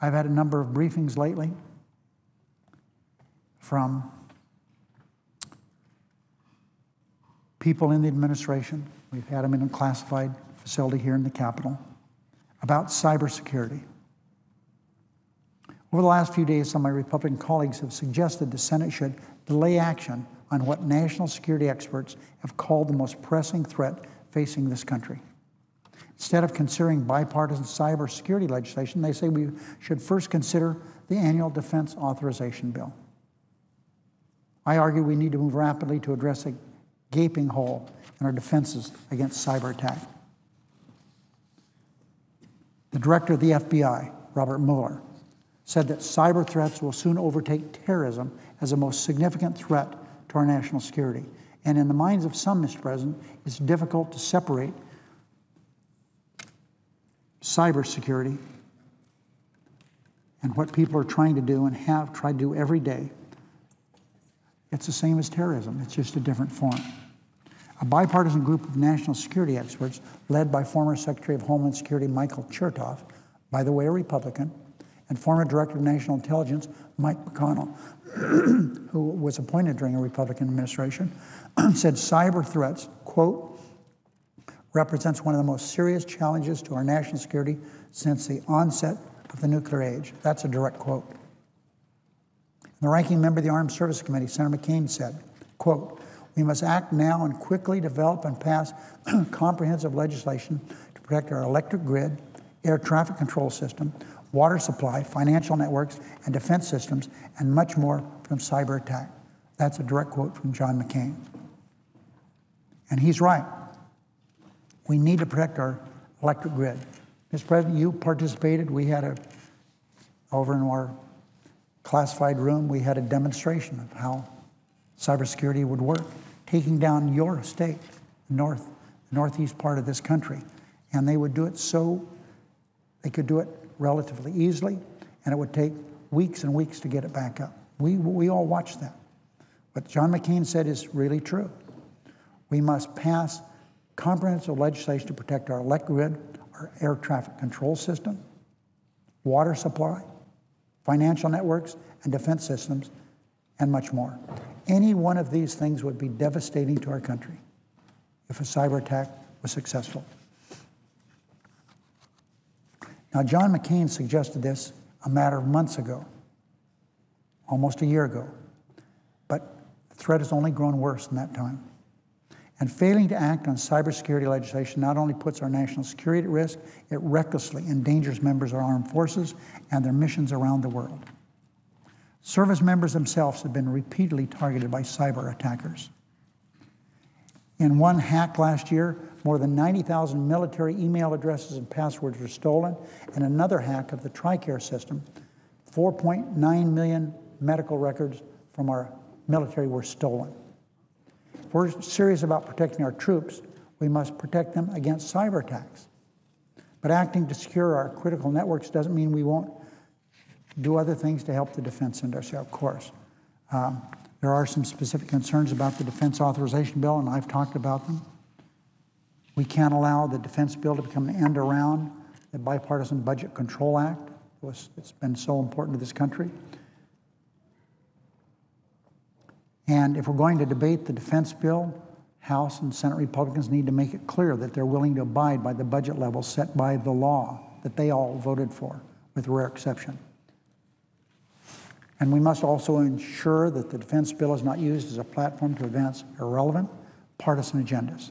I've had a number of briefings lately from people in the administration. We've had them in a classified facility here in the Capitol about cybersecurity. Over the last few days, some of my Republican colleagues have suggested the Senate should delay action on what national security experts have called the most pressing threat facing this country. Instead of considering bipartisan cybersecurity legislation, they say we should first consider the annual defense authorization bill. I argue we need to move rapidly to address a gaping hole in our defenses against cyber attack. The director of the FBI, Robert Mueller, said that cyber threats will soon overtake terrorism as the most significant threat to our national security. And in the minds of some, Mr. President, it's difficult to separate cybersecurity and what people are trying to do and have tried to do every day. It's the same as terrorism. It's just a different form. A bipartisan group of national security experts led by former Secretary of Homeland Security Michael Chertoff, by the way, a Republican, and former Director of National Intelligence Mike McConnell, who was appointed during a Republican administration, said cyber threats, quote, represents one of the most serious challenges to our national security since the onset of the nuclear age. That's a direct quote. The ranking member of the Armed Services Committee, Senator McCain, said, quote, we must act now and quickly develop and pass comprehensive legislation to protect our electric grid, air traffic control system, water supply, financial networks, and defense systems, and much more from cyber attack. That's a direct quote from John McCain. And he's right. We need to protect our electric grid. Mr. President, you participated. We had over in our classified room, we had a demonstration of how cybersecurity would work, taking down your state, the northeast part of this country. And they would do it so they could do it relatively easily, and it would take weeks and weeks to get it back up. We all watched that. What John McCain said is really true. We must pass comprehensive legislation to protect our electric grid, our air traffic control system, water supply, financial networks, and defense systems, and much more. Any one of these things would be devastating to our country if a cyber attack was successful. Now, John McCain suggested this a matter of months ago, almost a year ago, but the threat has only grown worse in that time. And failing to act on cybersecurity legislation not only puts our national security at risk, it recklessly endangers members of our armed forces and their missions around the world. Service members themselves have been repeatedly targeted by cyber attackers. In one hack last year, more than 90,000 military email addresses and passwords were stolen. And another hack of the TRICARE system, 4.9 million medical records from our military were stolen. If we're serious about protecting our troops, we must protect them against cyber attacks. But acting to secure our critical networks doesn't mean we won't do other things to help the defense industry, of course. There are some specific concerns about the defense authorization bill, and I've talked about them. We can't allow the defense bill to become an end around the Bipartisan Budget Control Act. It's been so important to this country. And if we're going to debate the defense bill, House and Senate Republicans need to make it clear that they're willing to abide by the budget levels set by the law that they all voted for, with rare exception. And we must also ensure that the defense bill is not used as a platform to advance irrelevant partisan agendas.